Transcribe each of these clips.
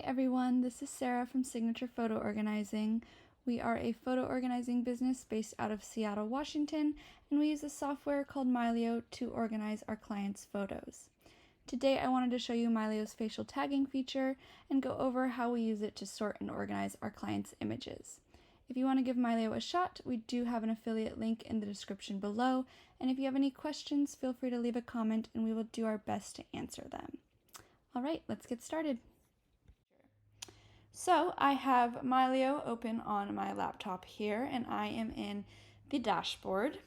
everyone, this is Sarah from Signature Photo Organizing. We are a photo organizing business based out of Seattle, Washington, and we use a software called Mylio to organize our clients' photos. Today I wanted to show you Mylio's facial tagging feature and go over how we use it to sort and organize our clients' images. If you want to give Mylio a shot, we do have an affiliate link in the description below, and if you have any questions, feel free to leave a comment and we will do our best to answer them. Alright, let's get started. So I have Mylio open on my laptop here, and I am in the dashboard.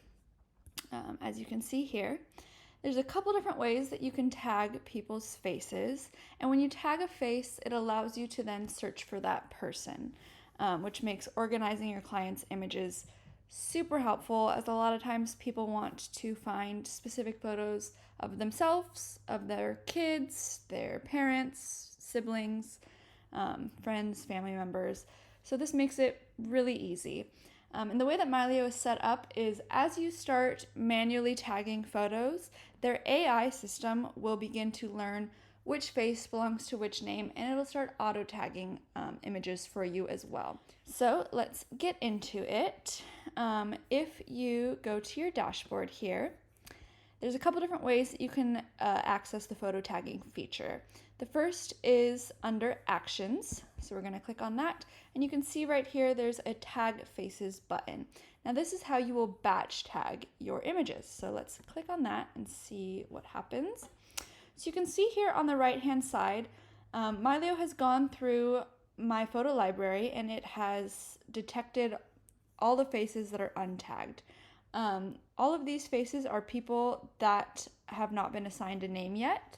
As you can see here, there's a couple different ways that you can tag people's faces, and when you tag a face, it allows you to then search for that person, which makes organizing your clients' images super helpful, as a lot of times people want to find specific photos of themselves, of their kids, their parents, siblings, friends, family members. So this makes it really easy. And the way that Mylio is set up is as you start manually tagging photos, their AI system will begin to learn which face belongs to which name, and it'll start auto tagging images for you as well. So let's get into it. If you go to your dashboard here, there's a couple different ways that you can access the photo tagging feature. The first is under Actions, so we're going to click on that, and you can see right here there's a Tag Faces button. Now this is how you will batch tag your images, so let's click on that and see what happens. So you can see here on the right hand side, Mylio has gone through my photo library and it has detected all the faces that are untagged. All of these faces are people that have not been assigned a name yet,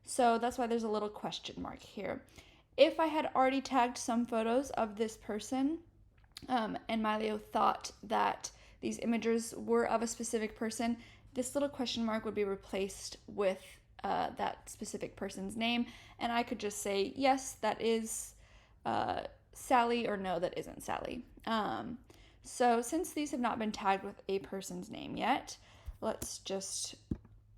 so that's why there's a little question mark here. If I had already tagged some photos of this person, and Mylio thought that these images were of a specific person, this little question mark would be replaced with that specific person's name, and I could just say, yes, that is Sally, or no, that isn't Sally. So since these have not been tagged with a person's name yet, let's just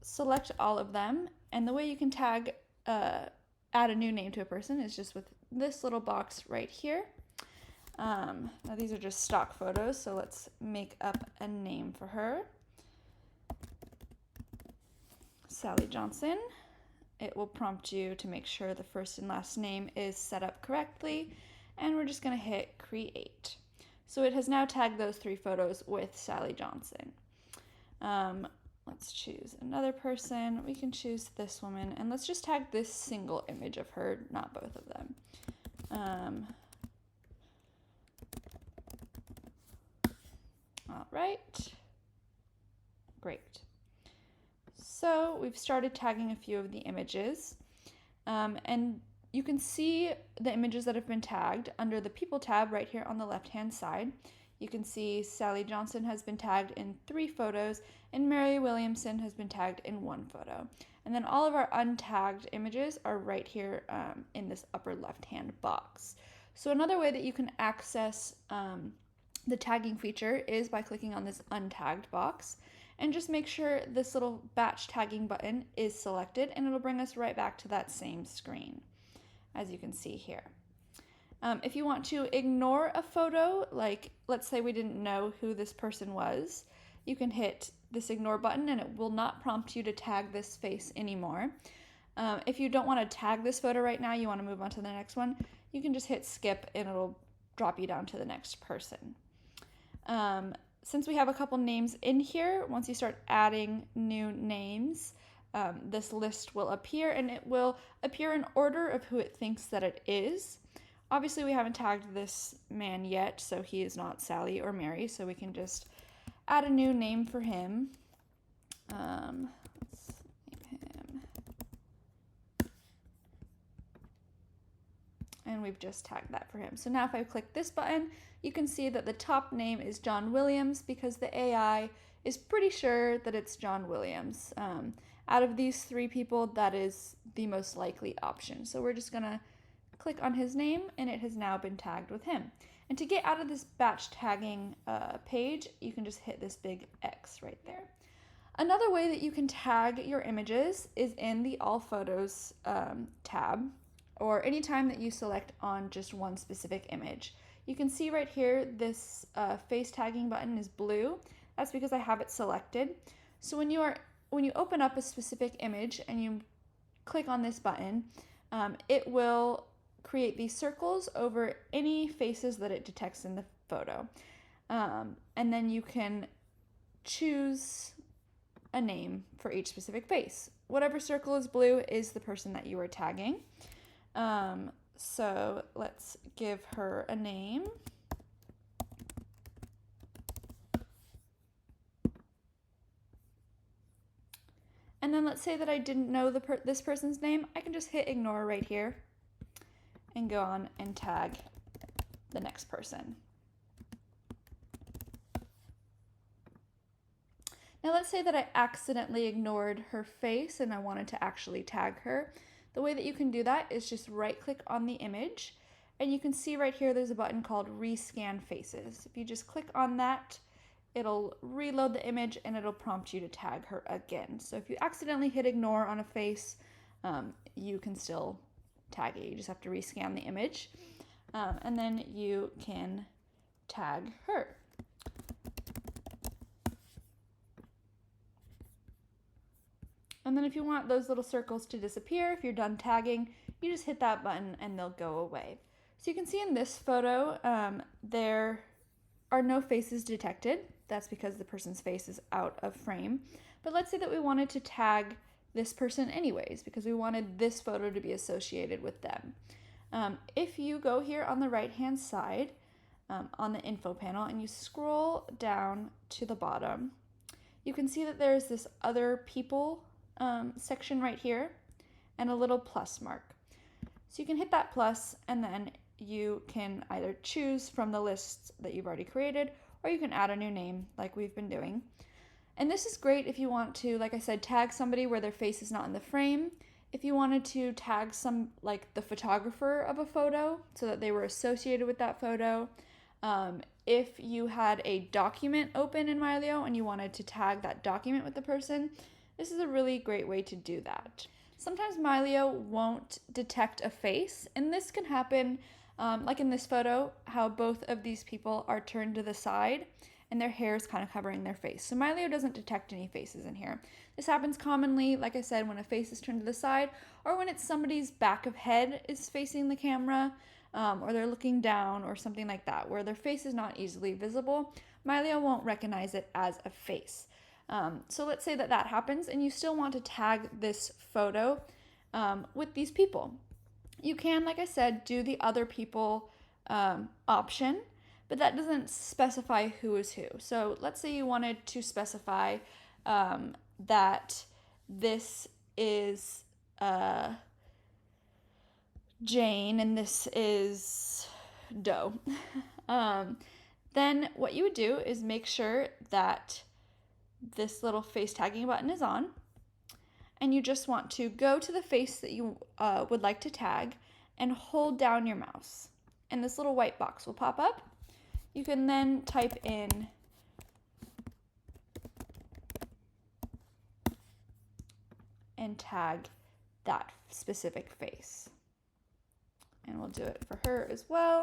select all of them. And the way you can tag, add a new name to a person is just with this little box right here. Now these are just stock photos, so let's make up a name for her. Sally Johnson. It will prompt you to make sure the first and last name is set up correctly, and we're just going to hit create. So it has now tagged those 3 photos with Sally Johnson. Let's choose another person. We can choose this woman, and let's just tag this single image of her, not both of them. All right, great. So we've started tagging a few of the images, and you can see the images that have been tagged under the People tab right here on the left-hand side. You can see Sally Johnson has been tagged in 3 photos, and Mary Williamson has been tagged in 1 photo. And then all of our untagged images are right here in this upper left-hand box. So another way that you can access the tagging feature is by clicking on this untagged box, and just make sure this little batch tagging button is selected, and it'll bring us right back to that same screen, as you can see here. If you want to ignore a photo, like let's say we didn't know who this person was, you can hit this ignore button and it will not prompt you to tag this face anymore. If you don't want to tag this photo right now, you want to move on to the next one, you can just hit skip and it'll drop you down to the next person. Since we have a couple names in here, once you start adding new names, this list will appear, and it will appear in order of who it thinks that it is. Obviously we haven't tagged this man yet, so he is not Sally or Mary, so we can just add a new name for him. Let's name him. And we've just tagged that for him. So now if I click this button, you can see that the top name is John Williams, because the AI is pretty sure that it's John Williams. Out of these 3 people, that is the most likely option. So we're just gonna click on his name, and it has now been tagged with him. And to get out of this batch tagging page, you can just hit this big X right there. Another way that you can tag your images is in the All Photos tab or anytime that you select on just one specific image. You can see right here this face tagging button is blue. That's because I have it selected. So when you open up a specific image and you click on this button, it will create these circles over any faces that it detects in the photo. And then you can choose a name for each specific face. Whatever circle is blue is the person that you are tagging. So let's give her a name. And then let's say that I didn't know this person's name. I can just hit ignore right here and go on and tag the next person. Now let's say that I accidentally ignored her face and I wanted to actually tag her. The way that you can do that is just right click on the image, and you can see right here there's a button called rescan faces. If you just click on that, it'll reload the image and it'll prompt you to tag her again. So if you accidentally hit ignore on a face, you can still tag it. You just have to rescan the image, and then you can tag her. And then if you want those little circles to disappear, if you're done tagging, you just hit that button and they'll go away. So you can see in this photo, there are no faces detected. That's because the person's face is out of frame. But let's say that we wanted to tag this person anyways, because we wanted this photo to be associated with them. If you go here on the right-hand side, on the info panel, and you scroll down to the bottom, you can see that there's this other people section right here and a little plus mark. So you can hit that plus, and then you can either choose from the lists that you've already created, or you can add a new name like we've been doing. And this is great if you want to, like I said, tag somebody where their face is not in the frame. If you wanted to tag like the photographer of a photo so that they were associated with that photo. If you had a document open in Mylio and you wanted to tag that document with the person, this is a really great way to do that. Sometimes Mylio won't detect a face, and this can happen like in this photo, how both of these people are turned to the side and their hair is kind of covering their face. So Mylio doesn't detect any faces in here. This happens commonly, like I said, when a face is turned to the side, or when it's somebody's back of head is facing the camera, or they're looking down or something like that, where their face is not easily visible. Mylio won't recognize it as a face. So let's say that happens and you still want to tag this photo with these people. You can, like I said, do the other people option, but that doesn't specify who is who. So let's say you wanted to specify that this is Jane and this is Doe. Then what you would do is make sure that this little face tagging button is on, and you just want to go to the face that you would like to tag and hold down your mouse, and this little white box will pop up. You can then type in and tag that specific face, and we'll do it for her as well.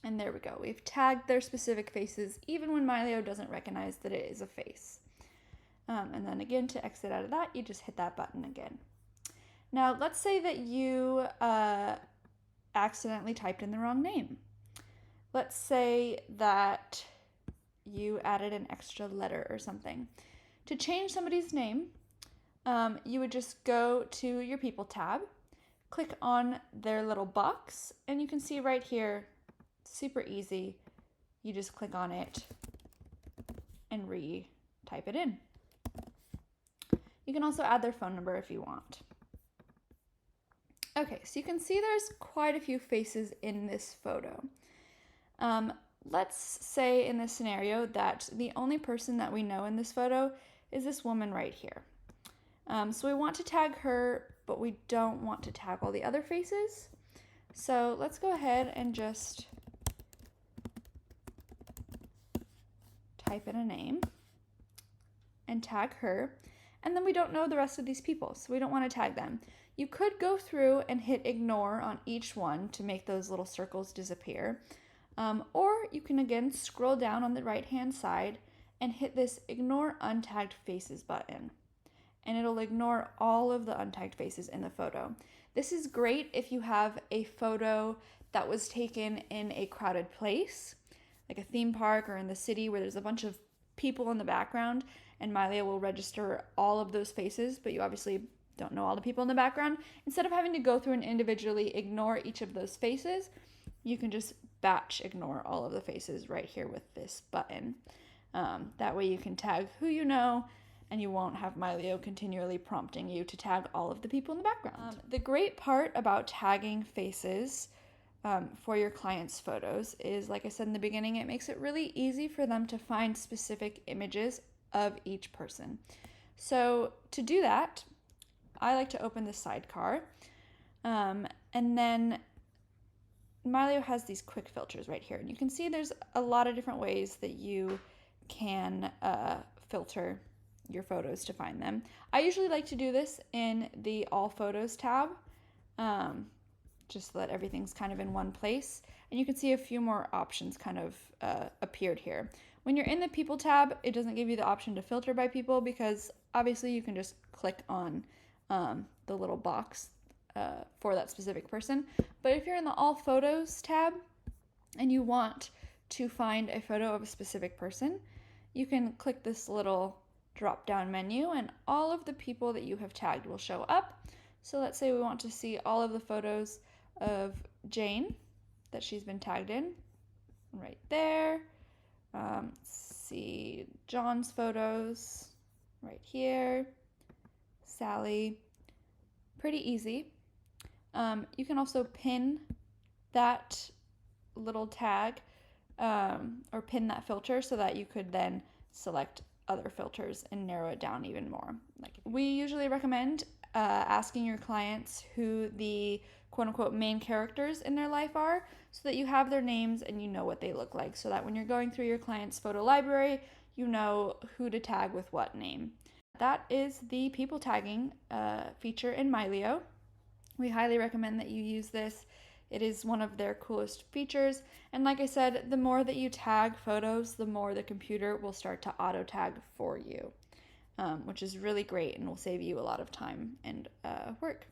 And there we go. We've tagged their specific faces even when Mylio doesn't recognize that it is a face. And then again, to exit out of that, you just hit that button again. Now, let's say that you accidentally typed in the wrong name. Let's say that you added an extra letter or something. To change somebody's name, you would just go to your People tab, click on their little box, and you can see right here, super easy. You just click on it and re-type it in. You can also add their phone number if you want. Okay, so you can see there's quite a few faces in this photo. Let's say in this scenario that the only person that we know in this photo is this woman right here. So we want to tag her, but we don't want to tag all the other faces. So let's go ahead and just type in a name and tag her. and then we don't know the rest of these people, so we don't want to tag them. You could go through and hit ignore on each one to make those little circles disappear. Or you can again scroll down on the right hand side and hit this ignore untagged faces button, and it'll ignore all of the untagged faces in the photo. This is great if you have a photo that was taken in a crowded place, like a theme park or in the city where there's a bunch of people in the background, and Mylio will register all of those faces, but you obviously don't know all the people in the background. Instead of having to go through and individually ignore each of those faces, you can just batch ignore all of the faces right here with this button. That way you can tag who you know, and you won't have Mylio continually prompting you to tag all of the people in the background. The great part about tagging faces for your clients' photos is, like I said in the beginning, it makes it really easy for them to find specific images of each person. So to do that, I like to open the sidecar, and then Mylio has these quick filters right here, and you can see there's a lot of different ways that you can filter your photos to find them. I usually like to do this in the All Photos tab, just so that everything's kind of in one place, and you can see a few more options kind of appeared here. When you're in the People tab, it doesn't give you the option to filter by people because obviously you can just click on the little box for that specific person. But if you're in the All Photos tab and you want to find a photo of a specific person, you can click this little drop down menu and all of the people that you have tagged will show up. So let's say we want to see all of the photos of Jane that she's been tagged in, right there. See John's photos right here, Sally. Pretty easy. You can also pin that little tag or pin that filter so that you could then select other filters and narrow it down even more. Like, we usually recommend asking your clients who the quote-unquote main characters in their life are, so that you have their names and you know what they look like, so that when you're going through your client's photo library, you know who to tag with what name. That is the people tagging feature in Mylio. We highly recommend that you use this. It is one of their coolest features, and like I said, the more that you tag photos, the more the computer will start to auto tag for you, which is really great and will save you a lot of time and work.